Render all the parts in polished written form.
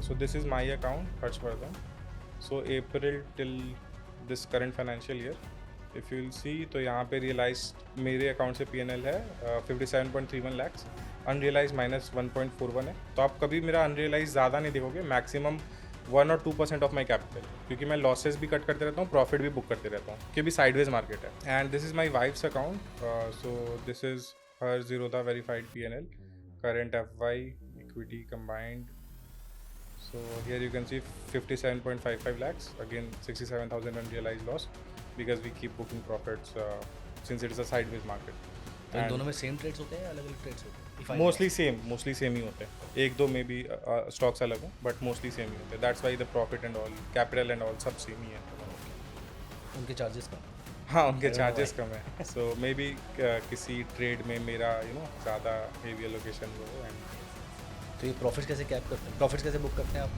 So this is my account, Harshvardhan. So April till this current financial year, if you will see, तो यहाँ पे realise मेरे account से PNL है 57.31 lakhs, unrealise -1.41 है. तो आप कभी मेरा अनरियलाइज ज़्यादा नहीं देखोगे, मैक्सिमम 1 और 2% ऑफ माई कैपिटल, क्योंकि मैं लॉसेस भी कट करते रहता हूँ, प्रॉफिट भी बुक करते रहता हूँ, क्योंकि साइडवेज मार्केट है. And this is my wife's account. So this is her Zerodha verified PNL, current FY, equity combined. So here you can see 57.55 lakhs, again 67,000 unrealized loss, because we keep booking profits since it is a sideways market. तो इन And दोनों में same trades होते हैं या अलग अलग trades होते हैं? If I may mostly ask. Same ही होते हैं. एक दो में भी स्टॉक्स अलग हो, बट मोस्टली सेम ही होते हैं. That's why the profit and all, capital and all सब सेम ही है. उनके चार्जेस का हाँ, उनके I don't know charges why. कम है. सो मे बी किसी ट्रेड में मेरा ज़्यादा हेवी एलोकेशन हो. एंड तो ये प्रॉफिट्स कैसे कैप करते हैं, प्रॉफिट्स कैसे बुक करते हैं आप?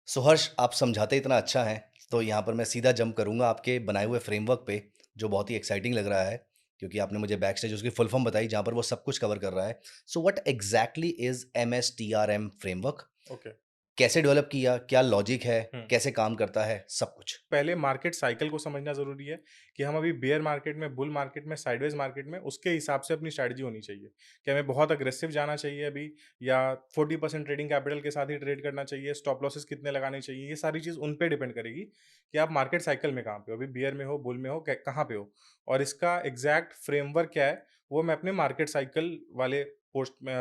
सो हर्ष, आप समझाते इतना अच्छा है, तो यहाँ पर मैं सीधा जंप करूँगा आपके बनाए हुए फ्रेमवर्क पे, जो बहुत ही एक्साइटिंग लग रहा है, क्योंकि आपने मुझे बैक स्टेज उसकी फुल फॉर्म बताई, जहाँ पर वो सब कुछ कवर कर रहा है. So what exactly is MSTRM framework? Okay. कैसे डेवलप किया, क्या लॉजिक है, कैसे काम करता है, सब कुछ. पहले मार्केट साइकिल को समझना ज़रूरी है कि हम अभी बेयर मार्केट में, बुल मार्केट में, साइडवेज मार्केट में, उसके हिसाब से अपनी स्ट्रैटेजी होनी चाहिए. कि हमें बहुत अग्रेसिव जाना चाहिए अभी, या 40% ट्रेडिंग कैपिटल के साथ ही ट्रेड करना चाहिए, स्टॉप लॉसेस कितने लगाने चाहिए, ये सारी चीज़ उन पे डिपेंड करेगी कि आप मार्केट साइकिल में कहाँ पे हो, अभी बेयर में हो, बुल में हो, कहाँ पे हो. और इसका एग्जैक्ट फ्रेमवर्क क्या है, वो मैं अपने मार्केट साइकिल वाले पोस्ट में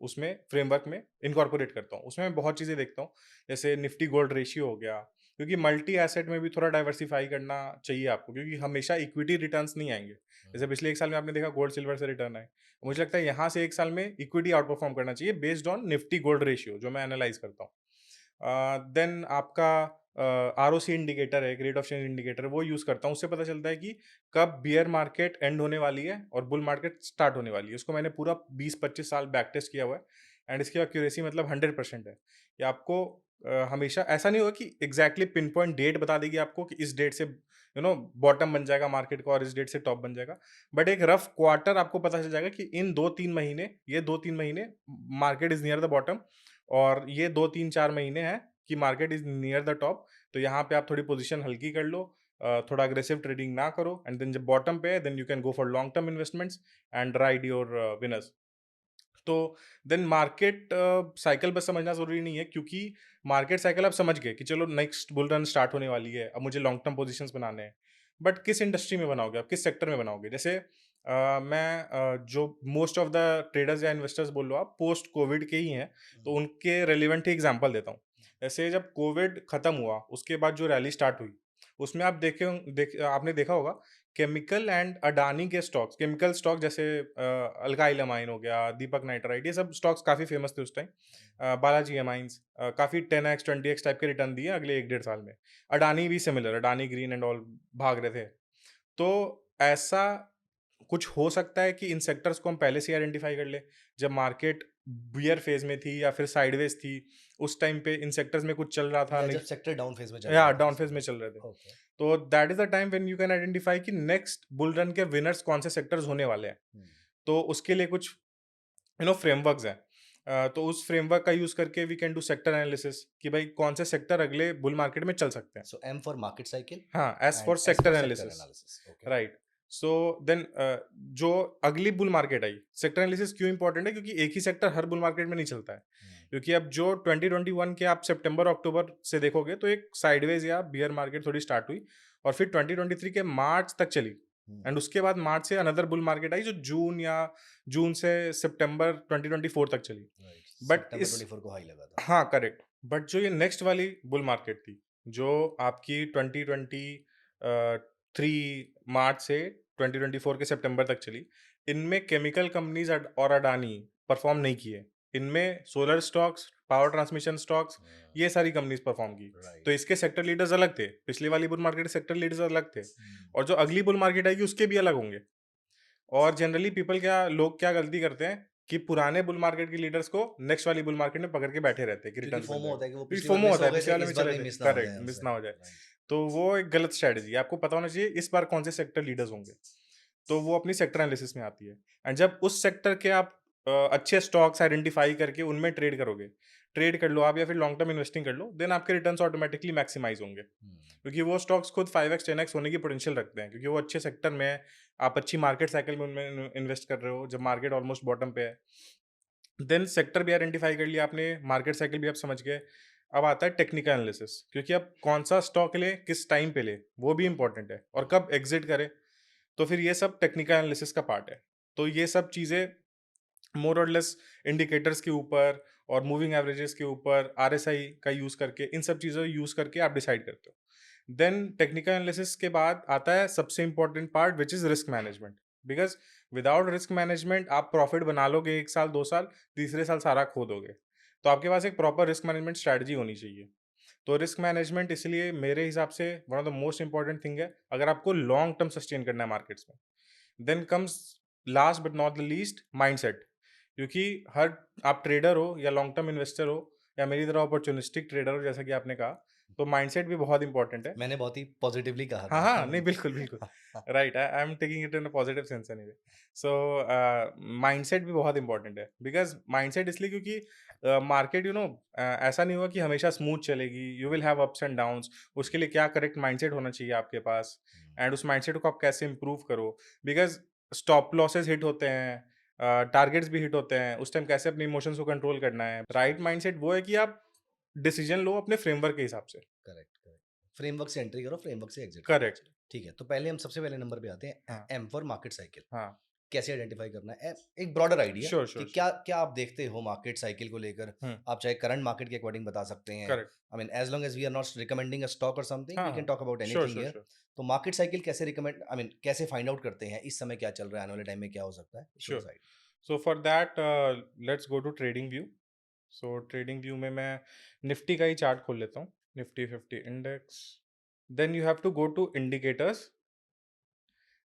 उसमें फ्रेमवर्क में इनकॉर्पोरेट करता हूँ. उसमें मैं बहुत चीज़ें देखता हूँ, जैसे निफ्टी गोल्ड रेशियो हो गया, क्योंकि मल्टी एसेट में भी थोड़ा डाइवर्सिफाई करना चाहिए आपको, क्योंकि हमेशा इक्विटी रिटर्न्स नहीं आएंगे. जैसे पिछले एक साल में आपने देखा गोल्ड सिल्वर से रिटर्न आए, मुझे लगता है यहाँ से एक साल में इक्विटी आउट परफॉर्म करना चाहिए based on Nifty gold ratio, जो मैं एनालाइज करता हूँ. देन आपका ROC इंडिकेटर है, रेट ऑफ चेंज इंडिकेटर, वो यूज करता हूँ. उससे पता चलता है कि कब बियर मार्केट एंड होने वाली है और बुल मार्केट स्टार्ट होने वाली है. उसको मैंने पूरा 20-25 साल बैक टेस्ट किया हुआ है, एंड इसकी एक्यूरेसी मतलब 100% है. ये आपको हमेशा ऐसा नहीं होगा कि एग्जैक्टली पिन पॉइंट डेट बता देगी आपको कि इस डेट से बॉटम बन जाएगा मार्केट का और इस डेट से टॉप बन जाएगा. बट एक रफ क्वार्टर आपको पता चल जाएगा कि इन 2-3 महीने, ये 2-3 महीने market is near the bottom, और ये 2-3-4 महीने हैं कि market is near the top. तो यहाँ पे आप थोड़ी पोजीशन हल्की कर लो, थोड़ा अग्रेसिव ट्रेडिंग ना करो, एंड देन जब बॉटम पे है, then you can go for long term investments and ride your winners. तो देन मार्केट साइकिल बस समझना ज़रूरी नहीं है, क्योंकि मार्केट साइकिल आप समझ गए कि चलो नेक्स्ट बुल रन स्टार्ट होने वाली है, अब मुझे लॉन्ग टर्म पोजीशंस बनाने हैं. बट किस इंडस्ट्री में बनाओगे आप, किस सेक्टर में बनाओगे? जैसे जो मोस्ट ऑफ द ट्रेडर्स या इन्वेस्टर्स बोल लो आप, पोस्ट कोविड के ही हैं, तो उनके रेलिवेंट ही एग्जांपल देता हूँ. जैसे जब कोविड खत्म हुआ, उसके बाद जो रैली स्टार्ट हुई, उसमें आप आपने देखा होगा, केमिकल एंड अडानी के स्टॉक्स, केमिकल स्टॉक जैसे अल्काइल अमाइन हो गया, दीपक नाइट्राइट, ये सब स्टॉक्स काफ़ी फेमस थे उस टाइम. बालाजी अमाइंस काफ़ी 10x 20x टाइप के रिटर्न दिए अगले 1-1.5 साल में. अडानी भी similar, Adani green and all भाग रहे थे. तो ऐसा कुछ हो सकता है कि इन सेक्टर्स को हम पहले से आइडेंटिफाई कर ले, जब मार्केट बियर फेज में थी या फिर साइडवेज थी, उस टाइम पे इन सेक्टर्स में कुछ चल रहा था, या नहीं जब सेक्टर डाउन फेज में चल या रहा था डाउन किसी फेज में में. चल रहे थे. ओके. तो that is the time when you can identify कि नेक्स्ट बुल रन के विनर्स कौन से सेक्टर्स होने वाले हैं. तो उसके लिए कुछ फ्रेमवर्क्स हैं. तो उस फ्रेमवर्क का यूज करके we can do sector analysis कि भाई कौन से सेक्टर अगले बुल मार्केट में चल सकते हैं. So M for market cycle हाँ, एज and for S sector for sector analysis. Analysis. Okay. Right. So then जो अगली बुल मार्केट आई, सेक्टर एनालिसिस क्यों इंपॉर्टेंट है, क्योंकि एक ही सेक्टर हर बुल मार्केट में नहीं चलता है. क्योंकि अब जो 2021 के आप सितंबर अक्टूबर से देखोगे, तो एक साइडवेज या बियर मार्केट थोड़ी स्टार्ट हुई, और फिर 2023 के मार्च तक चली, एंड उसके बाद मार्च से अनदर बुल मार्केट आई, जो जून से सितंबर 2024 तक चली. राइट. बट सितंबर इस 24 को हाई लगा था. हाँ, करेक्ट. बट जो ये नेक्स्ट वाली बुल मार्केट थी, जो आपकी 2023 मार्च से 2024 के सितंबर तक चली, इनमें केमिकल कंपनीज और अडानी परफॉर्म नहीं किए. इनमें solar stocks, power transmission stocks, ये सारी कंपनीज परफॉर्म की. तो इसके सेक्टर लीडर्स अलग थे, पिछली वाली बुल मार्केट के सेक्टर लीडर्स अलग थे, और जो अगली बुल मार्केट आएगी उसके भी अलग होंगे. और जनरली लोग क्या गलती करते हैं कि पुराने बुल मार्केट के लीडर्स को नेक्स्ट वाली बुल मार्केट में पकड़ के बैठे रहते हैं कि क्योंकि रिटर्न्स बन फोमो जाएगा, होता है कि वो क्योंकि पिछली बार फोमो मिस होता हो है गए पिछले थे, वाले इस में बार चले भी थे. मिस ना हो करेक्ट, जाए मिस हमसे. ना हो जाए. राइट. तो वो एक गलत स्ट्रेटजी है. आपको पता होना चाहिए इस बार कौन से सेक्टर लीडर्स होंगे, तो वो अपनी सेक्टर एनालिसिस में आती है. एंड जब उस सेक्टर के आप अच्छे स्टॉक्स आइडेंटिफाई करके उनमें ट्रेड करोगे, ट्रेड कर लो आप या फिर लॉन्ग टर्म इन्वेस्टिंग कर लो, देन आपके रिटर्न्स ऑटोमेटिकली मैक्सिमाइज़ होंगे। हुँ, क्योंकि वो स्टॉक्स खुद 5x 10x होने की पोटेंशियल रखते हैं, क्योंकि वो अच्छे सेक्टर में है, आप अच्छी मार्केट साइकिल में उनमें इन्वेस्ट कर रहे हो, जब मार्केट ऑलमोस्ट बॉटम पे है। देन सेक्टर भी आइडेंटिफाई कर लिया आपने, मार्केट साइकिल भी आप समझ गए। अब आता है टेक्निकल एनालिसिस, क्योंकि अब कौन-सा स्टॉक लें, किस टाइम पे लें, वो भी इम्पोर्टेंट है और कब एग्ज़िट करें, तो फिर ये सब टेक्निकल एनालिसिस का पार्ट है। तो ये सब चीज़ें मोर और लेस इंडिकेटर्स के ऊपर और मूविंग एवरेजेस के ऊपर आरएसआई का यूज़ करके, इन सब चीज़ों को यूज़ करके आप डिसाइड करते हो। देन टेक्निकल एनालिसिस के बाद आता है सबसे important part, which is risk management. Because without risk management आप प्रॉफिट बना लोगे 1 साल, 2 साल, तीसरे साल सारा खो दोगे। तो आपके पास एक प्रॉपर रिस्क मैनेजमेंट स्ट्रैटेजी होनी चाहिए। तो रिस्क मैनेजमेंट इसलिए मेरे हिसाब से one of the most important thing है, अगर आपको लॉन्ग टर्म सस्टेन करना है मार्केट्स में। Then comes last but not the least mindset, क्योंकि हर आप ट्रेडर हो या लॉन्ग टर्म इन्वेस्टर हो या मेरी तरह अपॉर्चुनिस्टिक ट्रेडर हो जैसा कि आपने कहा, तो माइंडसेट भी बहुत इंपॉर्टेंट है। मैंने बहुत ही पॉज़िटिवली कहा हाँ, था। हाँ, नहीं बिल्कुल, बिल्कुल। Right, I am taking it in a positive sense anyway. So mindset भी बहुत इंपॉर्टेंट है, बिकॉज़ माइंडसेट इसलिए क्योंकि मार्केट ऐसा नहीं होगा कि हमेशा स्मूथ चलेगी, you will have ups and downs. उसके लिए क्या करेक्ट माइंडसेट होना चाहिए आपके पास, हुँ, एंड उस माइंडसेट को आप कैसे इम्प्रूव करो, बिकॉज़ स्टॉप लॉसेस हिट होते हैं, टारगेट्स भी हिट होते हैं, उस टाइम कैसे अपने इमोशंस को कंट्रोल करना है। राइट माइंडसेट वो है कि आप डिसीजन लो अपने फ्रेमवर्क के हिसाब से। Correct, correct. फ्रेमवर्क से एंट्री करो, फ्रेमवर्क से एग्ज़िट करना करेक्ट। चाहिए। ठीक है, तो पहले हम सबसे पहले नंबर पे आते हैं हाँ, एम फॉर मार्केट साइकिल। हाँ। कैसे आइडेंटिफ़ाई करना है? एक ब्रॉडर आइडिया श्योर, कि श्योर, श्योर। क्या क्या आप देखते हो मार्केट साइकिल को लेकर? हुँ, आप चाहे करंट मार्केट के अकॉर्डिंग बता सकते हैं। Correct. I mean as long as we are not recommending a stock और समथिंग, हाँ, वी कैन हाँ। Talk about sure, anything sure, here. Sure, तो मार्केट साइकिल कैसे रिकमेंड आई मीन कैसे फाइंड आउट करते हैं, इस समय क्या चल रहा है, आने वाले टाइम में क्या हो सकता है? श्योर। छोटा-सा idea. So for that let's go to trading view. So trading view में मैं निफ्टी का ही चार्ट खोल लेता हूँ, Nifty 50 index. Then you have to go to indicators,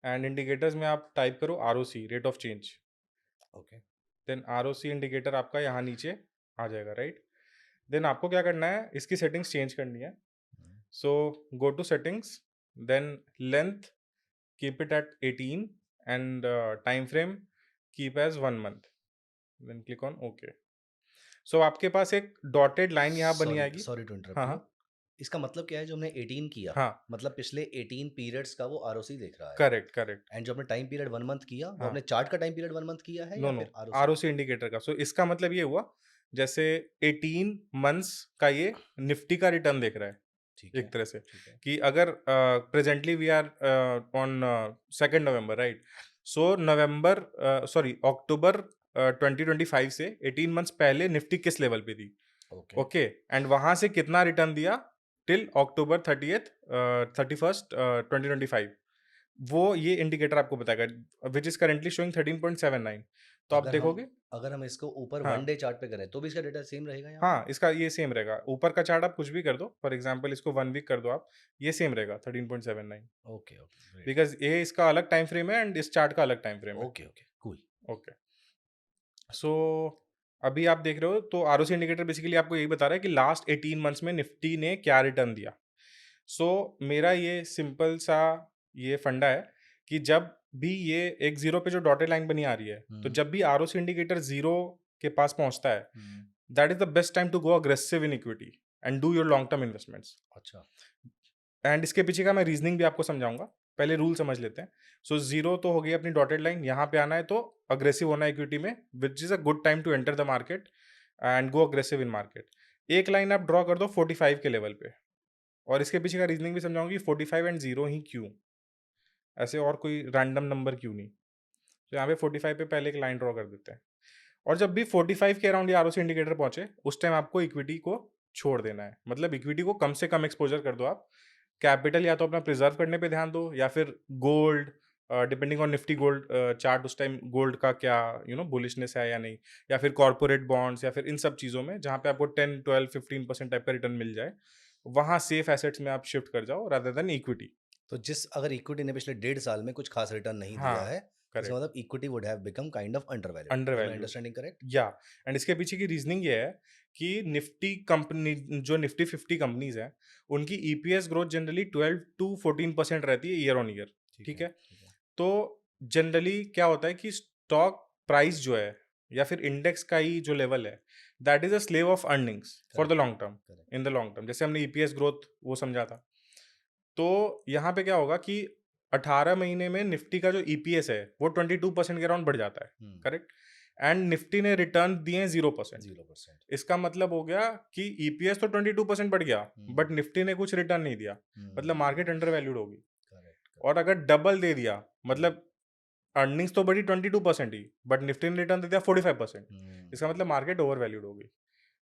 and indicators में आप टाइप करो ROC, rate of change. Okay. Then ROC indicator आपका यहाँ नीचे आ जाएगा, राइट? देन आपको क्या करना है, इसकी सेटिंग्स चेंज करनी है। हुँ, so go to settings, then length keep it at 18, and time frame keep as 1 month, then click on OK। So आपके पास एक डॉटेड लाइन यहाँ बनी सॉरी आएगी। सॉरी टू हाँ, इंटरप्ट यू। हाँ। इसका मतलब क्या है जो हमने 18 किया, हाँ, मतलब पिछले 18 पीरियड्स का वो आरओसी देख रहा है। Correct, correct. एंड जो आपने टाइम पीरियड 1 मंथ किया, वो हाँ, आपने चार्ट का टाइम पीरियड 1 मंथ किया है नो, या नो, फिर आरओसी? आरओसी इंडिकेटर का। सो इसका मतलब ये हुआ, जैसे 18 मंथ्स का ये निफ्टी का रिटर्न देख रहा है, ठीक है, एक तरह से, ठीक है। कि अगर presently we are on 2nd November, right? So November sorry October 2025 से 18 मंथ्स पहले निफ्टी किस लेवल पे थी? ओके, ओके, एंड वहां से कितना रिटर्न दिया टिल अक्टूबर 31st 2025, वो ये इंडिकेटर आपको बताएगा, विच इज करेंटली शोइंग 13.79। तो आप अगर हम देखोगे। अगर हम इसको ऊपर हाँ, 1 डे चार्ट पे करें, तो भी इसका डेटा सेम रहेगा यहाँ पे? हाँ, इसका ये सेम रहेगा, ऊपर का चार्ट आप कुछ भी कर दो, फॉर एग्जाम्पल इसको 1 वीक कर दो आप, ये सेम रहेगा 13.79। Okay, okay, great. बिकॉज ये इसका अलग टाइम फ्रेम है एंड इस चार्ट का अलग टाइम फ्रेम है। Okay, okay, cool. ओके। सो अभी आप देख रहे हो, तो आरओसी इंडिकेटर बेसिकली आपको यही बता रहा है कि लास्ट 18 मंथ्स में निफ्टी ने क्या रिटर्न दिया। सो मेरा ये सिंपल सा ये फंडा है कि जब भी ये एक जीरो पे जो डॉटेड लाइन बनी आ रही है, तो हुँ, जब भी आरओसी इंडिकेटर जीरो के पास पहुंचता है, हुँ, that is the best time to go aggressive in equity and do your long term investments. अच्छा, एंड इसके पीछे का मैं रीजनिंग भी आपको समझाऊंगा, पहले रूल समझ लेते हैं। सो जीरो तो हो गई अपनी डॉटेड लाइन, यहाँ पे आना है तो अग्रेसिव होना है इक्विटी में, which is a good time to enter the market and go aggressive in market. एक लाइन आप ड्रॉ कर दो 45 के लेवल पे, और इसके पीछे का रीजनिंग भी समझाऊंगी, 45 एंड जीरो ही क्यों, ऐसे और कोई रैंडम नंबर क्यों नहीं। तो यहाँ पे 45 पे पहले एक लाइन ड्रॉ कर देते हैं, और जब भी 45 के अराउंड ये आरओसी इंडिकेटर पहुंचे, उस टाइम आपको इक्विटी को छोड़ देना है, मतलब इक्विटी को कम से कम एक्सपोजर कर दो आप। कैपिटल या तो अपना प्रिजर्व करने पे ध्यान दो, या फिर gold, depending on Nifty gold chart, उस टाइम गोल्ड का क्या बुलिशनेस है या नहीं, या फिर कॉर्पोरेट बॉन्ड्स, या फिर इन सब चीज़ों में जहाँ पे आपको 10 12 15% टाइप का रिटर्न मिल जाए, वहाँ सेफ एसेट्स में आप शिफ्ट कर जाओ रादर देन इक्विटी। तो जिस अगर इक्विटी ने पिछले डेढ़ साल में कुछ खास रिटर्न नहीं दिया हाँ, है, तो इसका करेक्ट। मतलब equity would have become kind of undervalued. Under is my valued, understanding correct? या एंड इसके पीछे की रीजनिंग ये है कि निफ्टी कंपनी, जो निफ्टी 50 कंपनीज हैं, उनकी ईपीएस ग्रोथ जनरली 12 to 14% रहती है ईयर ऑन ईयर। ठीक ठीक है, है? ठीक है। तो जनरली क्या होता है कि स्टॉक प्राइस जो है या फिर इंडेक्स का ही जो लेवल है, that is a slave of earnings for the correct, long term, correct. In the long term. जैसे हमने ईपीएस ग्रोथ वो समझा था। तो यहाँ पे क्या होगा कि 18 महीने में निफ्टी का जो ईपीएस है, वो 22% के अराउंड बढ़ जाता है, हुँ, करेक्ट? एंड निफ्टी ने रिटर्न दिए हैं 0%। 0%। इसका मतलब हो गया कि ईपीएस तो 22% बढ़ गया, हुँ, बट निफ्टी ने कुछ रिटर्न नहीं दिया। मतलब मार्केट हुँ। अंडर वैल्यूड होगी। Correct, correct. और अगर डबल दे दिया, हुँ, मतलब अर्निंग्स तो बढ़ी 22% ही, बट निफ्टी ने रिटर्न दे दिया 45%। इसका हुँ। मतलब मार्केट ओवर वैल्यूड होगी।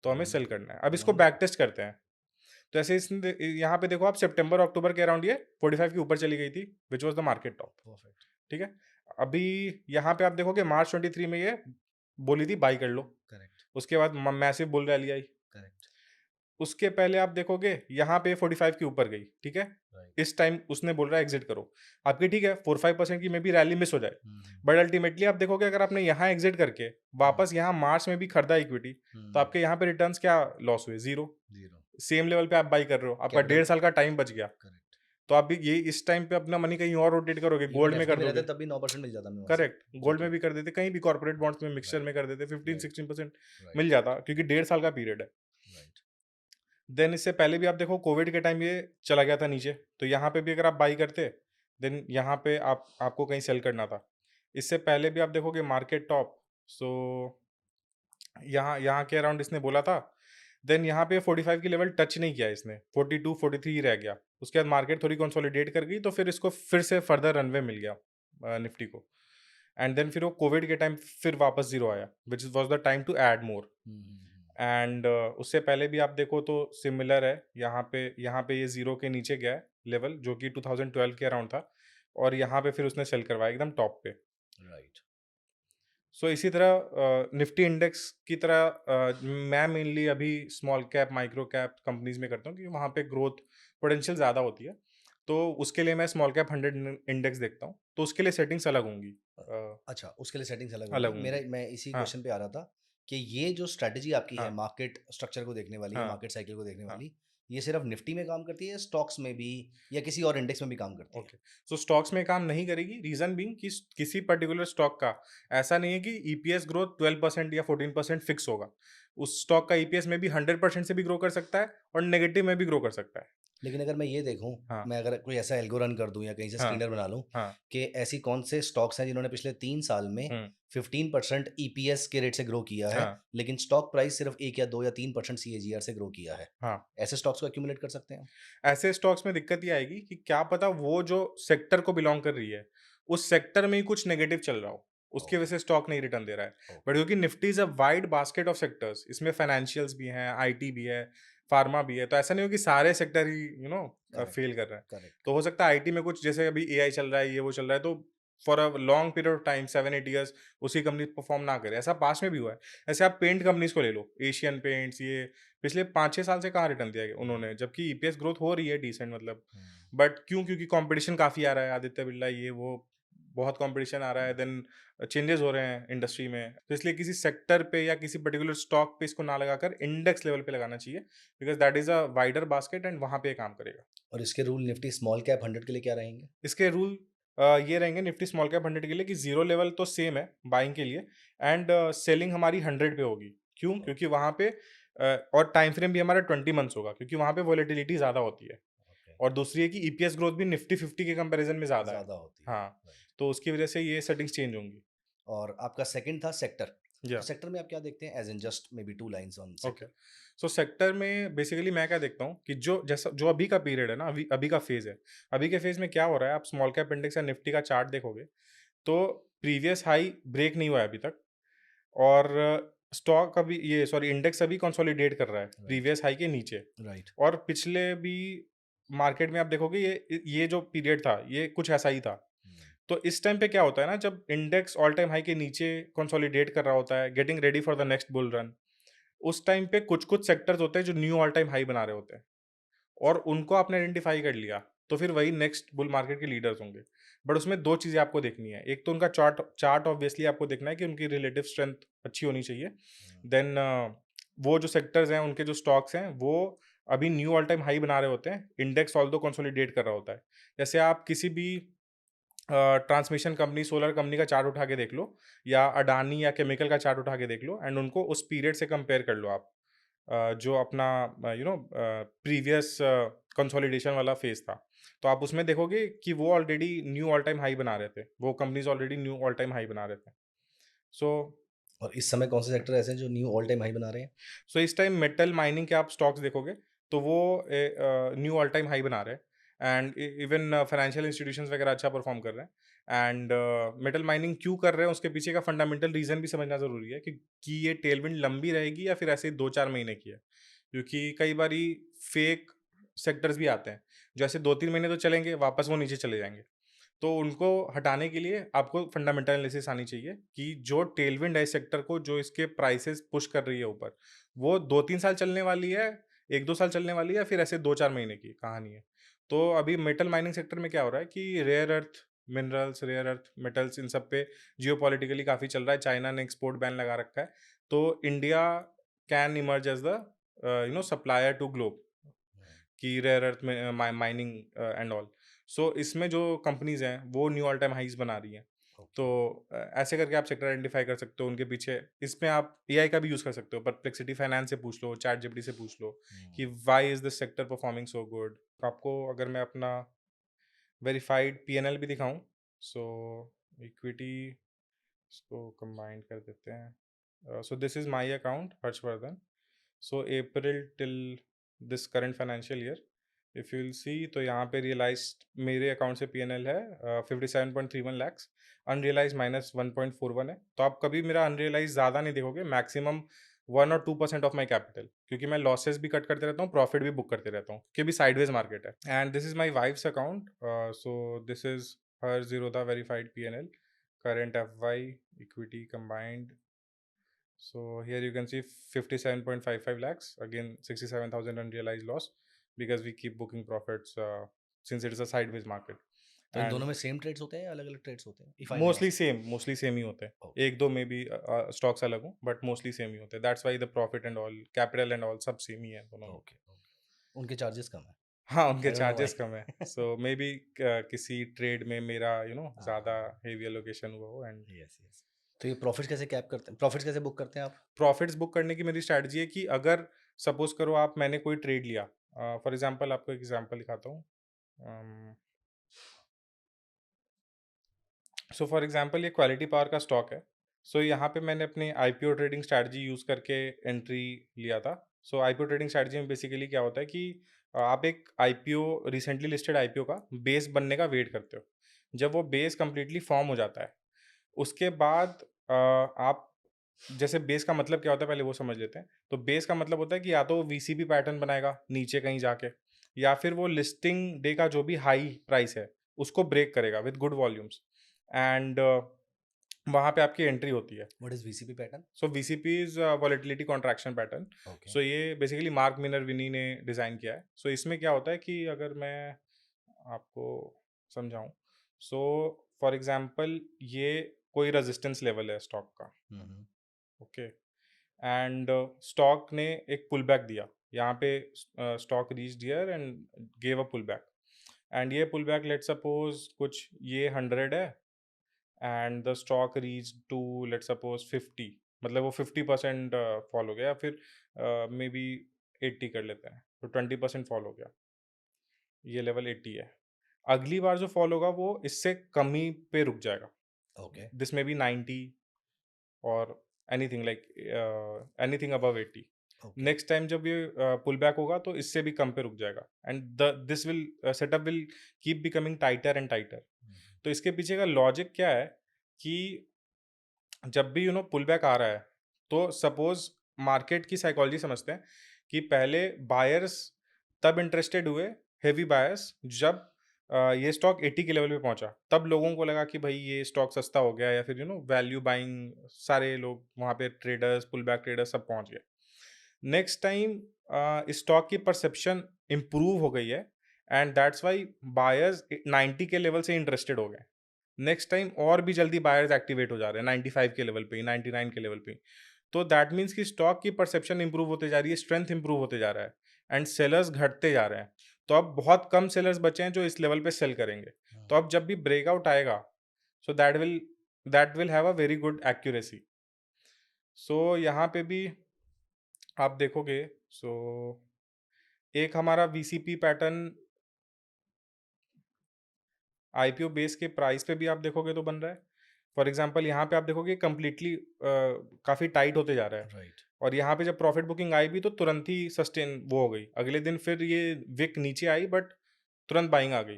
तो हमें सेल वंडरफुल, करना है। अब इसको बैक वंडरफुल। टेस्ट करते हैं। तो ऐसे इसने यहाँ पे देखो आप, सितंबर अक्टूबर के अराउंड ये 45 के ऊपर चली गई थी, which was the market top. Perfect. ठीक है? अभी यहाँ पे आप देखोगे मार्च 23 में ये बोली थी बाय कर लो। करेक्ट, उसके बाद म मैसिव बुल रैली आई। करेक्ट। उसके पहले आप देखोगे यहाँ पे 45 के ऊपर गई, ठीक है? राइट। इस टाइम उसने बोल रहा है एग्ज़िट करो। आपकी ठीक है 4-5% की मेबी रैली मिस हो जाए। हुँ, हुँ, बट अल्टीमेटली आप देखोगे अगर आपने यहाँ एग्ज़िट करके हुँ, वापस यहाँ मार्च में भी खरीदा इक्विटी, तो हुँ। आपके यहाँ पे रिटर्न्स क्या लॉस हुए? 0। 0। सेम लेवल पे आप बाय कर रहे हो। आपका कैपिटल। 1.5 साल का टाइम बच गया। करेक्ट। तो आप भी ये इस टाइम पे अपना मनी कहीं और रोटेट करोगे, इवन गोल्ड में एफडी कर में रहते दोगे। तब भी 9% मिल जाता हमें वहाँ से। करेक्ट, गोल्ड में एग्ज़ैक्टली। भी कर देते, कहीं भी कॉर्पोरेट बॉन्ड्स में मिक्सचर राइट, में कर देते, राइट, 15-16% राइट, मिल जाता क्योंकि 1.5 साल का पीरियड है। राइट। देन इससे पहले भी आप देखो कोविड के टाइम ये चला गया था नीचे, तो यहाँ पे भी अगर आप बाई करते, देन यहाँ पे आपको कहीं सेल करना था। इससे पहले भी आप देखोगे मार्केट टॉप, सो यहाँ यहाँ के अराउंड इसने बोला था, देन यहाँ पे 45 की लेवल टच नहीं किया इसने, 42-43 ही रह गया। उसके बाद मार्केट थोड़ी कंसोलिडेट कर गई, तो फिर इसको फिर से फर्दर रनवे मिल गया निफ्टी को। एंड देन फिर वो कोविड के टाइम फिर वापस ज़ीरो आया, which was the time to add more. Hmm, hmm, hmm. And उससे पहले भी आप देखो तो सिमिलर है, यहाँ पे ये ज़ीरो के नीचे गया है लेवल, जो कि 2012 के अराउंड था, और यहाँ पे फिर उसने सेल करवाया एकदम टॉप पे। राइट। सो इसी तरह निफ्टी इंडेक्स की तरह मैं मेनली अभी small cap, micro cap companies में करता हूँ, क्योंकि वहाँ पे ग्रोथ पोटेंशियल ज़्यादा होती है। तो उसके लिए मैं स्मॉल कैप 100 इंडेक्स देखता हूँ, तो उसके लिए सेटिंग्स अलग होंगी। अच्छा, उसके लिए सेटिंग्स अलग अलग होंगी। मेरा होंगी। मैं इसी हाँ, क्वेश्चन पे आ रहा था कि ये जो स्ट्रैटेजी आपकी है हाँ, मार्केट स्ट्रक्चर को देखने वाली है, हाँ, मार्केट साइकिल को देखने हाँ। वाली, ये सिर्फ़ निफ्टी में काम करती है या स्टॉक्स में भी या किसी और इंडेक्स में भी काम करती है? ओके। सो स्टॉक्स में काम नहीं करेगी, रीज़न बीइंग कि किसी पर्टिकुलर स्टॉक का ऐसा नहीं है कि ईपीएस ग्रोथ 12% या 14% फिक्स होगा। उस स्टॉक का ईपीएस में भी 100% से भी ग्रो कर सकता है और नेगेटिव में भी ग्रो कर सकता है। लेकिन अगर मैं ये देखूँ, हाँ, मैं अगर कोई ऐसा एल्गो रन कर दूँ या कहीं से हाँ, स्क्रीनर बना लूँ हाँ। कि ऐसी कौन से स्टॉक्स हैं जिन्होंने पिछले 3 साल में हुँ, 15% ईपीएस के रेट से ग्रो किया है, हाँ, लेकिन स्टॉक प्राइस सिर्फ़ 1 या 2 या 3% सीएजीआर से ग्रो किया है। हाँ। ऐसे स्टॉक्स को एक्यूमुलेट कर सकते हैं हम? ऐसे स्टॉक्स में दिक्कत ये आएगी कि क्या पता वो जो सेक्टर को बिलॉन्ग कर रही है, उस सेक्टर में ही कुछ नेगेटिव चल रहा हो, उसकी वजह ओके, से स्टॉक नहीं रिटर्न दे रहा है। But okay. क्योंकि Nifty is a wide basket of sectors, इसमें फाइनेंशियल्स भी हैं, आईटी भी है, फार्मा भी है, तो ऐसा नहीं हो कि सारे सेक्टर ही करेक्ट, फेल कर रहे हैं। करेक्ट, तो हो सकता है आईटी में कुछ, जैसे अभी एआई चल रहा है, ये वो चल रहा है, तो for a long period of time 7-8 years उसी कंपनी परफॉर्म ना करे, ऐसा पास्ट में भी हुआ है। ऐसे आप पेंट कंपनीज़ को ले लो, एशियन पेंट्स, ये पिछले 5-6 साल से कहाँ रिटर्न दिया है हुँ, उन्होंने, जबकि ईपीएस ग्रोथ हो रही है डिसेंट, मतलब। हुँ, बट क्यों? क्योंकि कंपटीशन काफ़ी आ रहा है, आदित्य बिरला ये वो, बहुत कंपटीशन आ रहा है, देन चेंजेस हो रहे हैं इंडस्ट्री में। तो इसलिए किसी सेक्टर पे या किसी पर्टिकुलर स्टॉक पे इसको ना लगाकर इंडेक्स लेवल पे लगाना चाहिए, because that is a wider basket and वहाँ पे ये काम करेगा। और इसके रूल निफ्टी स्मॉल कैप 100 के लिए क्या रहेंगे? इसके रूल ये रहेंगे निफ्टी स्मॉल कैप 100 के लिए कि ज़ीरो लेवल तो सेम है बाइंग के लिए, एंड सेलिंग हमारी 100 पे होगी। क्यों? ओके, क्योंकि वहाँ पे और टाइम फ्रेम भी हमारा 20 मंथ्स होगा, क्योंकि वहाँ पे वोलेटिलिटी ज़्यादा होती है। ओके। और दूसरी है कि ईपीएस ग्रोथ भी निफ्टी 50 के कंपैरिज़न में ज़्यादा है। ज़्यादा होती है, हाँ, राइट। तो उसकी वजह से ये सेटिंग्स चेंज होंगी। और आपका सेकंड था सेक्टर। या तो सेक्टर में आप क्या देखते हैं as in just may be 2 lines on okay. Sector? So sector में बेसिकली मैं क्या देखता हूँ कि जो अभी का पीरियड है ना, अभी अभी का फेज़ है। अभी के फेज़ में क्या हो रहा है, आप स्मॉल कैप इंडेक्स या निफ्टी का चार्ट देखोगे, तो प्रीवियस हाई ब्रेक नहीं हुआ है अभी तक, और स्टॉक अभी ये सॉरी इंडेक्स अभी कंसोलिडेट कर रहा है राइट, प्रीवियस हाई के नीचे। राइट। और पिछले भी मार्केट में आप देखोगे ये जो पीरियड था, ये कुछ ऐसा ही था। हुँ, तो इस टाइम पे क्या होता है ना, जब इंडेक्स ऑल टाइम हाई के नीचे कंसोलिडेट कर रहा होता है, getting ready for the next bull run, उस टाइम पे कुछ-कुछ सेक्टर्स होते हैं जो न्यू ऑल टाइम हाई बना रहे होते हैं, और उनको आपने आइडेंटिफाई कर लिया, तो फिर वही नेक्स्ट बुल मार्केट के लीडर्स होंगे। बट उसमें 2 चीज़ें आपको देखनी है। एक तो उनका चार्ट चार्ट ऑब्वियसली आपको देखना है कि उनकी रिलेटिव स्ट्रेंथ अच्छी होनी चाहिए। हुँ, देन वो जो सेक्टर्स हैं, उनके जो स्टॉक्स हैं, वो अभी न्यू ऑल टाइम हाई बना रहे होते हैं, इंडेक्स ऑल्दो कंसोलिडेट कर रहा होता है। जैसे आप किसी भी ट्रांसमिशन कंपनी, सोलर कंपनी का चार्ट उठा के देख लो, या अडानी या केमिकल का चार्ट उठा के देख लो, एंड उनको उस पीरियड से कंपेयर कर लो आप। जो अपना प्रीवियस कंसोलिडेशन वाला फेज़ था। तो आप उसमें देखोगे कि वो already knew all time high बना रहे थे। वो companies already knew all time high बना रहे थे। सो और इस समय कौन से सेक्टर ऐसे हैं जो न्यू ऑल टाइम हाई बना रहे हैं? इस टाइम मेटल माइनिंग के आप स्टॉक्स देखोगे, तो वो न्यू ऑल टाइम हाई बना रहे हैं, एंड इवन फाइनेंशियल इंस्टीट्यूशंस वगैरह अच्छा परफॉर्म कर रहे हैं। एंड मेटल माइनिंग क्यों कर रहे हैं, उसके पीछे का फंडामेंटल रीजन भी समझना जरूरी है कि ये टेलविंड लंबी रहेगी या फिर ऐसे 2-4 महीने की है। क्योंकि कई बारी फेक सेक्टर्स भी आते हैं, जो ऐसे 2-3 महीने तो चलेंगे, वापस वो नीचे चले जाएंगे। तो उनको हटाने के लिए आपको फंडामेंटल एनालिसिस आनी चाहिए कि जो टेलविंड है इस सेक्टर को, जो इसके प्राइसेस पुश कर रही है ऊपर, वो 2-3 साल चलने वाली है, 1-2 साल चलने वाली है, या फिर ऐसे 2-4 महीने की कहानी है। तो अभी मेटल माइनिंग सेक्टर में क्या हो रहा है कि rare earth minerals, rare earth metals, इन सब पे जियोपॉलिटिकली काफ़ी चल रहा है। चाइना ने एक्सपोर्ट बैन लगा रखा है। तो India can emerge as the supplier to globe, कि रेयर अर्थ में माइनिंग एंड ऑल। सो इसमें जो कंपनीज हैं वो न्यू ऑल टाइम हाइज बना रही हैं। तो ओके। ऐसे करके आप सेक्टर आइडेंटिफाई कर सकते हो उनके पीछे। इसमें आप एआई का भी यूज कर सकते हो, परप्लेक्सिटी फाइनेंस से पूछ लो, चैट जीपीटी से पूछ लो हुँ, कि why is this sector performing so good. आपको अगर मैं अपना वेरीफाइड पीएनएल भी दिखाऊं, सो इक्विटी, इसको कंबाइन कर देते हैं। सो this is my account Harshvardhan. So April till this current financial year, if you will see, तो यहाँ पे रियलाइज्ड मेरे अकाउंट से पीएनएल है 57.31 lakhs, अनरियलाइज -1.41 है। तो आप कभी मेरा अनरियलाइज ज़्यादा नहीं देखोगे, मैक्सिमम 1 और 2% ऑफ माई कैपिटल, क्योंकि मैं लॉसेस भी कट करते रहता हूँ, प्रॉफिट भी बुक करते रहता हूँ, क्योंकि भी साइडवेज मार्केट है। And this is my wife's account. So this is her Zerodha verified PNL, current FY, equity combined. So here you can see 57.55 lakhs, again 67,000 unrealized loss, because we keep booking profits since it is a sideways market. तो इन And दोनों में same trades होते हैं या अलग-अलग trades होते हैं? If I may mostly ask? Same, mostly same ही होते हैं। ओके, एक दो में भी स्टॉक्स अलग हों, बट मोस्टली सेम ही होते हैं। That's why the profit and all, capital and all सब सेम ही है दोनों में। Okay, okay. उनके चार्जेस कम हैं? हाँ, उनके I don't know charges why. कम है। सो मे बी किसी ट्रेड में मेरा हाँ, हाँ, ज़्यादा हाँ। हेवी एलोकेशन हुआ हो। And yes, yes. तो ये प्रॉफिट्स कैसे कैप करते हैं? प्रॉफिट्स कैसे बुक करते हैं आप? प्रॉफिट्स बुक करने की मेरी स्ट्रैटेजी है कि अगर सपोज करो आप, मैंने कोई ट्रेड लिया, फॉर एग्जांपल आपको एक एग्जांपल दिखाता हूँ। सो फॉर एग्जांपल ये क्वालिटी पावर का स्टॉक है। सो यहाँ पे मैंने अपनी आईपीओ ट्रेडिंग स्ट्रैटेजी यूज़ करके एंट्री लिया था। सो आईपीओ ट्रेडिंग स्ट्रैटेजी में बेसिकली क्या होता है कि आप एक आईपीओ, रिसेंटली लिस्टेड आईपीओ का बेस बनने का वेट करते हो। जब वो बेस कंप्लीटली फॉर्म हो जाता है, उसके बाद आप, जैसे बेस का मतलब क्या होता है पहले वो समझ लेते हैं। तो बेस का मतलब होता है कि या तो वो वीसीपी पैटर्न बनाएगा नीचे कहीं जाके, या फिर वो लिस्टिंग डे का जो भी हाई प्राइस है उसको ब्रेक करेगा विद गुड वॉल्यूम्स, एंड वहाँ पे आपकी एंट्री होती है। What is VCP pattern? So VCP is volatility contraction pattern. Okay. So ये बेसिकली मार्क मिनर विनी ने डिज़ाइन किया है। सो इसमें क्या होता है कि अगर मैं आपको समझाऊं, सो फॉर एग्जांपल ये कोई रेजिस्टेंस लेवल है स्टॉक का, hmm, hmm. Okay, and stock ने एक पुल बैक दिया। यहाँ पे stock reach here and gave a pullback, एंड ये पुल बैक लेट सपोज कुछ ये 100 है, and the stock reach to let suppose 50, मतलब वो 50% फॉल हो गया, या फिर मे बी 80 कर लेते हैं, तो 20% फॉल हो गया। ये लेवल 80 है। अगली बार जो फॉल होगा वो इससे कम ही पे रुक जाएगा। ओके, दिस में बी 90 और anything like anything above 80। Okay. Next time जब ये पुल बैक होगा तो इससे भी कम पे रुक जाएगा, and the this will setup will keep becoming tighter and tighter. हुँ, हुँ। तो इसके पीछे का लॉजिक क्या है कि जब भी पुल बैक आ रहा है, तो सपोज मार्केट की साइकोलॉजी समझते हैं कि पहले बायर्स तब इंटरेस्टेड हुए, हेवी बायर्स, जब ये स्टॉक 80 के लेवल पे पहुंचा, तब लोगों को लगा कि भाई ये स्टॉक सस्ता हो गया, या फिर वैल्यू बाइंग, सारे लोग वहां पे ट्रेडर्स, पुल बैक ट्रेडर्स सब पहुंच गए। नेक्स्ट टाइम स्टॉक की परसेप्शन इंप्रूव हो गई है, एंड दैट्स वाई बायर्स 90 के लेवल से इंटरेस्टेड हो गए। नेक्स्ट टाइम और भी जल्दी बायर्स एक्टिवेट हो जा रहे हैं 95 के लेवल पे ही, 99 के लेवल पे ही। तो दैट मीन्स कि स्टॉक की परसेप्शन इंप्रूव होते जा रही है, स्ट्रेंथ इंप्रूव होते जा रहा है, एंड सेलर्स घटते जा रहे हैं। तो अब बहुत कम सेलर्स बचे हैं जो इस लेवल पे सेल करेंगे। तो हुँ, अब जब भी ब्रेकआउट आएगा, so that will have a very good accuracy. So यहाँ पे भी आप देखोगे, सो एक हमारा वीसीपी पैटर्न आईपीओ बेस के प्राइस पे भी आप देखोगे तो बन रहा है। फॉर एग्जांपल यहाँ पे आप देखोगे कंप्लीटली काफ़ी टाइट होते जा रहा है, राइट। और यहाँ पे जब प्रॉफिट बुकिंग आई भी तो तुरंत ही सस्टेन वो हो गई। अगले दिन फिर ये विक नीचे आई, बट तुरंत बाइंग आ गई।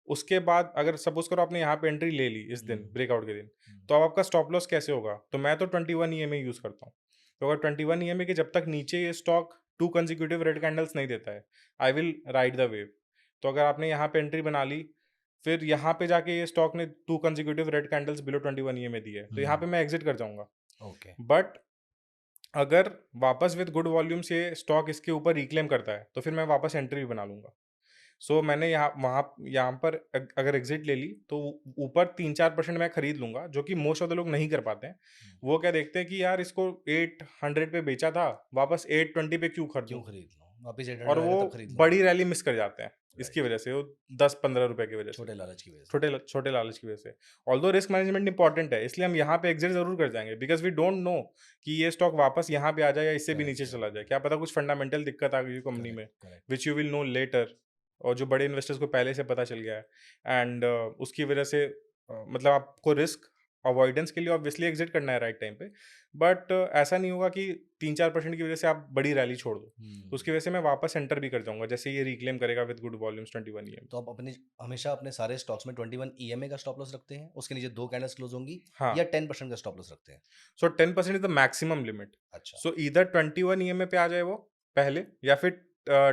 उसके बाद अगर सपोज़ करो आपने यहाँ पे एंट्री ले ली इस दिन, हुँ, ब्रेकआउट के दिन, हुँ, तो अब आपका स्टॉप लॉस कैसे होगा? तो मैं तो 21 ईएमए यूज़ करता हूँ। तो अगर 21 ईएमए के जब तक नीचे ये स्टॉक 2 कंसेक्यूटिव रेड कैंडल्स नहीं देता है, I will ride the wave. तो अगर आपने यहाँ पे एंट्री बना ली, फिर यहाँ पे जाके ये स्टॉक ने 2 consecutive red candles below 21 EMA दी है, तो यहाँ हुँ, पे मैं एग्ज़िट कर जाऊँगा। ओके। बट अगर वापस विद गुड वॉल्यूम्स ये स्टॉक इसके ऊपर रिक्लेम करता है, तो फिर मैं वापस एंट्री भी बना लूँगा। सो मैंने यहाँ पर अगर एग्ज़िट ले ली, तो ऊपर 3-4% मैं खरीद लूँगा, जो कि मोस्ट ऑफ द लोग नहीं कर पाते हैं। हुँ, वो क्या देखते हैं कि यार इसको 800 पे बेचा था, वापस 820 पे क्यों क्यों खरीदूँ? खरीद लूँ? वापिस 800 और आएगा वो तब खरीद लूँगा। बड़ी रैली मिस कर जाते हैं, इसकी राइट, वजह से, वो 10-15 रुपए की वजह से। छोटे लालच की वज़ह से। छोटे लालच की वजह से। ऑल्दो रिस्क मैनेजमेंट इंपॉर्टेंट है, इसलिए हम यहाँ पे एग्ज़िट ज़रूर कर जाएँगे, बिकॉज़ वी डोंट नो कि ये स्टॉक वापस यहाँ पे आ जाए या इससे भी करेक्ट, नीचे चला करेक्ट, जाए। क्या करेक्ट, पता कुछ फंडामेंटल दिक्कत आ गई हो कंपनी करेक्ट, में, correct. Which you will know later, और जो बड़े इन्वेस्टर्स को पहले से पता चल गया है, एंड उसकी वजह से मतलब आपको रिस्क अवॉइडेंस के लिए ऑब्वियसली एग्ज़िट करना है राइट टाइम पे। बट ऐसा नहीं होगा कि 3-4% की वजह से आप बड़ी रैली छोड़ दो। तो हुँ, उसकी वजह से मैं वापस एंटर भी कर जाऊँगा, जैसे ये रिक्लेम करेगा विद गुड वॉल्यूम्स 21 ईएम। तो आप अपने हमेशा अपने सारे स्टॉक्स में 21 ईएमए का स्टॉप लॉस रखते हैं? उसके नीचे 2 कैंडल्स क्लोज़ होंगी हाँ। या 10% का स्टॉप लॉस रखते हैं? सो 10% इज़ द मैक्सिमम लिमिट। अच्छा, सो ईदर 21 ईएमए पे आ जाए वो पहले, या फिर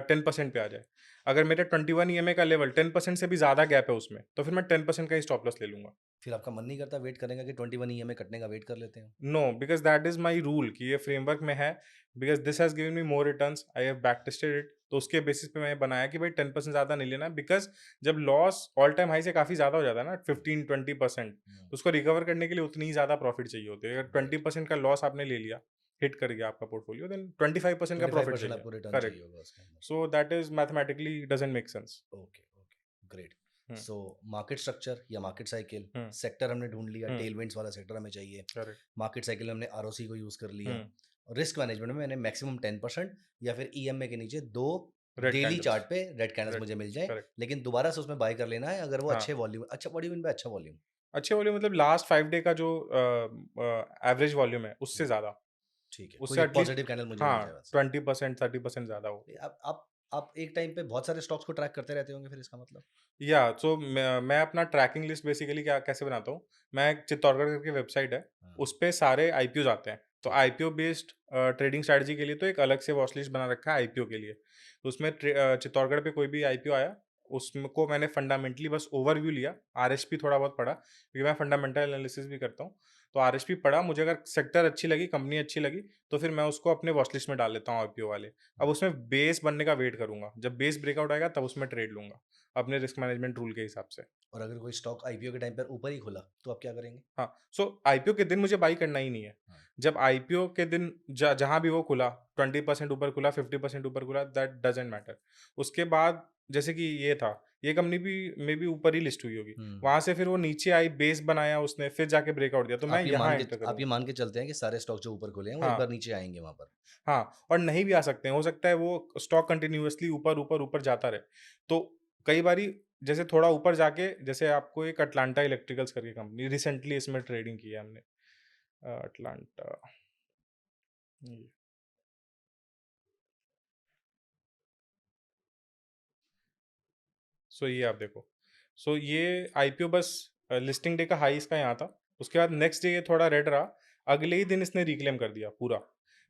10% पे आ जाए। अगर मेरे 21 ईएमए का लेवल 10% से भी ज़्यादा गैप है उसमें, तो फिर मैं 10% का ही स्टॉप लॉस ले लूँगा। फिर आपका मन नहीं करता वेट करने का कि 21 ईएमए कटने का वेट कर लेते हैं? No, because that is my rule कि ये फ्रेमवर्क में है, because this has given me more returns, I have backtested it. तो उसके बेसिस पे मैंने बनाया कि भाई 10% ज़्यादा नहीं लेना है, बिकॉज़ जब लॉस ऑल टाइम हाई से काफ़ी ज़्यादा हो जाता है ना, हुँ, 15-20%, हुँ, तो उसको रिकवर करने के लिए उतनी ही ज़्यादा प्रॉफिट चाहिए होती है। अगर राइट। 20% का लॉस आपने ले लिया, हिट कर गया आपका पोर्टफोलियो, देन 25% का प्रॉफिट 25% चाहिए। आपको रिटर्न करेक्ट। चाहिए होगा उसके अंदर। So that is mathematically doesn't make sense. Okay, okay, great. Hmm, so market structure या मार्केट साइकिल, हुँ, सेक्टर हमने ढूँढ लिया, हुँ, टेलविंड्स वाला सेक्टर हमें चाहिए। करेक्ट। मार्केट साइकिल में हमने आरओसी को यूज़ कर लिया। हुँ, और रिस्क मैनेजमेंट में मैंने मैक्सिमम 10% या फिर ईएमए के नीचे 2 रेड डेली कैंडल्स, चार्ट पे रेड कैंडल्स रेड मुझे मिल कैंडल्स, जाएँ, करेक्ट। लेकिन दोबारा से उसमें बाय कर लेना है अगर वो हाँ। अच्छे वॉल्यूम अच्छा वॉल्यूम पे अच्छा वॉल्यूम। अच्छे वॉल्यूम मतलब लास्ट 5 डे का जो एवरेज वॉल्यूम है, उससे हुँ, ज़्यादा। ठीक है। उससे कोई एक एटलीस्ट, पॉजिटिव कैंडल मुझे मिल जाए हाँ, बस। 20% 30% ज़्यादा हो। ये आप एक टाइम पे बहुत सारे स्टॉक्स को ट्रैक करते रहते होंगे फिर इसका मतलब? या सो मैं अपना ट्रैकिंग लिस्ट बेसिकली क्या कैसे बनाता हूँ, मैं एक चित्तौड़गढ़ करके वेबसाइट है, हाँ, उस पे सारे आईपीओज़ आते हैं। तो ठीक है। आईपीओ बेस्ड ट्रेडिंग स्ट्रैटेजी के लिए तो एक अलग से वॉच लिस्ट बना रखा है आईपीओ के लिए। तो उसमें चित्तौड़गढ़ पे कोई भी आईपीओ आया, उसको मैंने फंडामेंटली बस ओवरव्यू लिया, आरएसपी थोड़ा बहुत पढ़ा, क्योंकि मैं फंडामेंटल एनालिसिस भी करता हूँ। तो आरएसपी पढ़ा, मुझे अगर सेक्टर अच्छी लगी, कंपनी अच्छी लगी, तो फिर मैं उसको अपने वॉच लिस्ट में डाल लेता हूँ आईपीओ वाले। अब हुँ, उसमें बेस बनने का वेट करूँगा, जब बेस ब्रेकआउट आएगा तब उसमें ट्रेड लूँगा, अपने रिस्क मैनेजमेंट रूल के हिसाब से। और अगर कोई स्टॉक आईपीओ के टाइम पर ऊपर ही खुला, तो आप क्या करेंगे? हाँ, सो आईपीओ के दिन मुझे बाई करना ही नहीं है। हाँ, जब आईपीओ के दिन जहाँ भी वो खुला, 20% ऊपर खुला, 50% ऊपर खुला, दैट डज़न्ट मैटर। उसके बाद जैसे कि ये था, ये कंपनी भी मेबी ऊपर ही लिस्ट हुई होगी। हुँ। वहाँ से फिर वो नीचे आई, बेस बनाया उसने, फिर जाके ब्रेकआउट दिया, तो मैं यहाँ एंटर आप ये करूँगा। मान के चलते हैं कि सारे स्टॉक जो ऊपर खुले हैं, वो एक हाँ, बार नीचे आएँगे वहाँ पर। हाँ, और नहीं भी आ सकते हैं, हो सकता है वो स्टॉक कंटिन्यूअसली ऊपर, ऊपर, ऊपर जाता रहे। तो कई बारी जैसे थोड़ा ऊपर जाके, जैसे आपको एक अटलांटा इलेक्ट्रिकल्स करके कंपनी, रिसेंटली इसमें ट्रेडिंग की है हमने। अटलांटा, ये सो ये आप देखो। सो ये आईपीओ बस लिस्टिंग डे का हाई इसका यहाँ था। उसके बाद नेक्स्ट डे ये थोड़ा रेड रहा। अगले ही दिन इसने रिक्लेम कर दिया पूरा।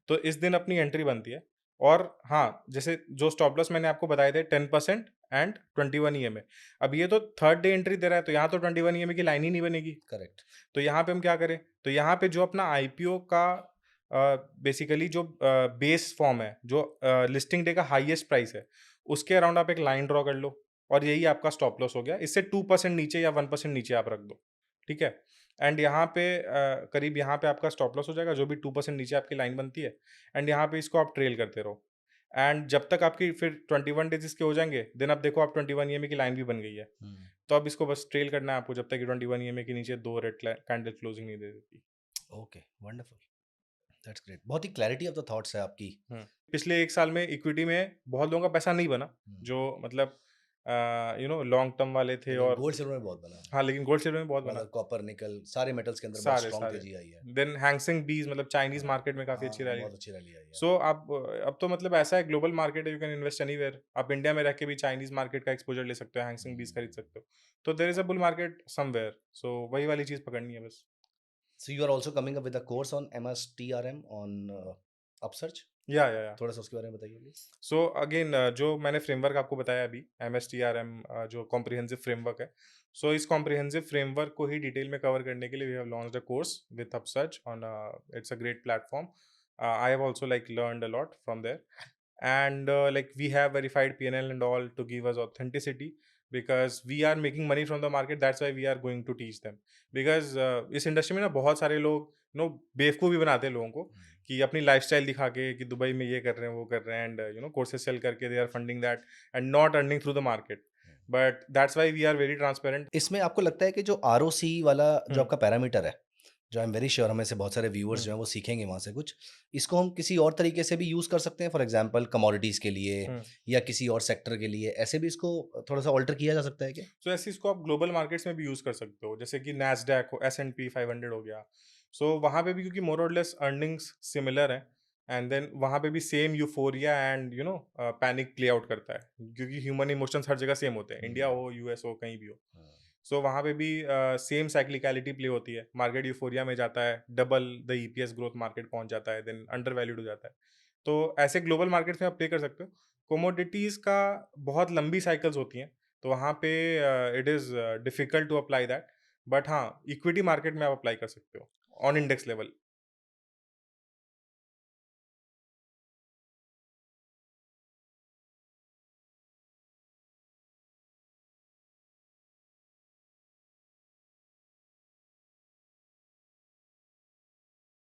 तो इस दिन अपनी एंट्री बनती है। और हाँ, जैसे जो स्टॉप लॉस मैंने आपको बताए थे 10% एंड 21 ईएमए। अब ये तो थर्ड डे एंट्री दे रहा है, तो यहाँ तो 21 ईएमए की लाइन ही नहीं बनेगी। करेक्ट। तो यहाँ पे हम क्या करें? तो यहाँ पे जो अपना आईपीओ का बेसिकली जो बेस फॉर्म है, जो लिस्टिंग डे का हाईएस्ट प्राइस है, उसके अराउंड आप एक लाइन ड्रॉ कर लो, और यही आपका स्टॉप लॉस हो गया। इससे 2% नीचे या 1% नीचे आप रख दो, ठीक है? एंड यहाँ पे करीब यहाँ पे आपका स्टॉप लॉस हो जाएगा, जो भी 2% नीचे आपकी लाइन बनती है, एंड यहाँ पे इसको आप ट्रेल करते रहो। एंड जब तक आपकी फिर 21 डेज़ इसके हो जाएँगे, देन अब देखो आप 21 ईएमए की लाइन भी बन गई है। हुँ। तो अब इसको बस ट्रेल करना है आपको जब तक कि 21 ईएमए के नीचे 2 रेड कैंडल क्लोजिंग नहीं दे देती। Okay, wonderful, that's great. बहुत ही क्लैरिटी ऑफ द थॉट्स है आपकी। पिछले 1 साल में इक्विटी में बहुत लोगों का पैसा नहीं बना, हुँ। जो मतलब लॉन्ग टर्म वाले थे लेकिन और गोल्ड सिल्वर में बहुत बना है। हाँ, लेकिन गोल्ड सिल्वर में बहुत बना। मतलब कॉपर, निकल सारे मेटल्स के अंदर बहुत सारे, स्ट्रॉन्ग सारे। तेज़ी आई है। देन हैंग सेंग बीज़ मतलब चाइनीज़ हाँ, मार्केट में काफ़ी हाँ, अच्छी हाँ, रैली। बहुत अच्छी रैली आई है। सो अब तो मतलब ऐसा है ग्लोबल मार्केट है, यू कैन इन्वेस्ट एनीवेयर। आप इंडिया में रह के भी चाइनीज़ मार्केट का एक्सपोज़र ले सकते हो, हैंग सेंग बीज़ खरीद हुँ। सकते हो। तो there is a bull market somewhere, so वही वाली चीज़ पकड़नी है बस। So you are also coming up with a course on MSTRM on Upsearch? Yeah. थोड़ा-सा उसके बारे में बताइए प्लीज़। सो अगेन जो मैंने फ्रेमवर्क आपको बताया अभी एमएसटीआरएम जो कॉम्प्रिहेंसिव फ्रेमवर्क है। सो इस कॉम्प्रिहेंसिव फ्रेमवर्क को ही डिटेल में कवर करने के लिए we have launched a course with Upsearch on it's a great platform. I have also like learned a lot from there and like we have verified PNL and all to give us authenticity because we are making money from the market, that's why we are going to teach them because इस industry में ना बहुत सारे लोग बेवकूफ़ भी बनाते हैं लोगों को हुँ, कि अपनी लाइफस्टाइल दिखा के कि दुबई में ये कर रहे हैं वो कर रहे हैं एंड कोर्सेज सेल करके they are funding that and not earning through the market, hmm. But that's why we are very transparent. इसमें आपको लगता है कि जो आरओसी वाला जो हम्म आपका पैरामीटर है, जो आई एम वेरी श्योर हमें से बहुत सारे व्यूअर्स हम्म जो हैं वो सीखेंगे वहाँ से कुछ, इसको हम किसी और तरीके से भी यूज़ कर सकते हैं फॉर एग्ज़ाम्पल कमोडिटीज़ के लिए हम्म या किसी और सेक्टर के लिए, ऐसे भी इसको थोड़ा-सा अल्टर किया जा सकता है क्या? सो ऐसे इसको आप ग्लोबल मार्केट्स में भी यूज़ कर सकते हो, जैसे कि नैस्डैक हो, एस&पी 500 हो गया। सो वहाँ पे भी क्योंकि मोर और लेस अर्निंग्स सिमिलर हैं एंड देन वहाँ पे भी same euphoria and panic play out करता है, क्योंकि ह्यूमन इमोशंस हर जगह सेम होते हैं, इंडिया हुँ, हो, यूएस हो, कहीं भी हो। हाँ, सो वहाँ पे भी सेम साइक्लिकैलिटी प्ले होती है, मार्केट यूफ़ोरिया में जाता है, double the EPS growth market पहुँच जाता है, देन अंडर वैल्यूड हो जाता है। तो ऐसे ग्लोबल मार्केट्स में आप प्ले कर सकते हो। कोमोडिटीज़ का बहुत लंबी साइकिल्स होती हैं, तो वहाँ पे it is difficult to apply that, but हाँ, इक्विटी मार्केट में आप अप्लाई कर सकते हो ऑन इंडेक्स लेवल।